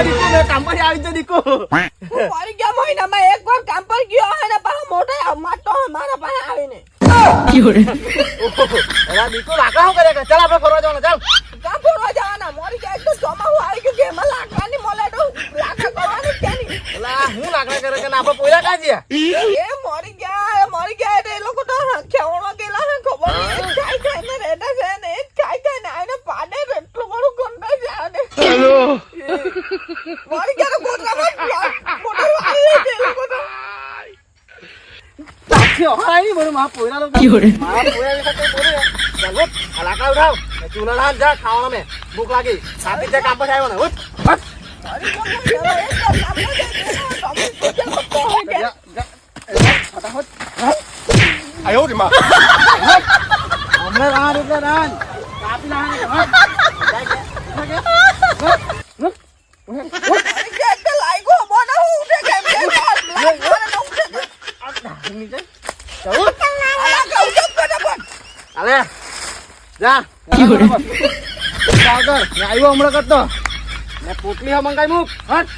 દીકુ મે કામ પર આવી જ દીકુ મારી ગયા મહિનામાં એક વાર કામ પર ગયો હે ને પાછો મોટો માટો મારા પાસે આવીને એલા દીકુ લાકડા શું કરે ચાલ આપણે ફરવા જવાનું ચાલ કામ ફરવા જવાના મારી ગયા તો ચોમાસું આવી ગયું કે એમાં લાકડાની મોલે તો લાકડા કરવાની ક્યાં નહીં એલા હું લાકડા કરે કે ના આપણે પોયરા કાજ્યા એ મરી ગયા એટલે એ લોકો તો ખેવણો ગયેલા હે ખબર નહીં ખાઈ ને રહેતા છે ને એ ખાઈ ને આને પાડે ને એટલું બધું ગંદા જાય ને મરી ગયા તો ગોતરામાં મોટો વાળી છે એ લોકો તો સાચી હાઈ બડું માં પોયરા લોકો મારા પોયરા વિશે કઈ બોલે ચાલ આ લાકડા ઉઠાવ ચૂલા લાલ જા ખાવાના મે ભૂખ લાગી સાથી જે કામ પર આવ્યો ને ઉઠ આયો રે માં હમણાં રાન એટલે રાન કાપી લાહને અલે જા સાગર મે આવ્યો હમણાં કરતો મે પોટલી હા મંગાઈ મૂક હટ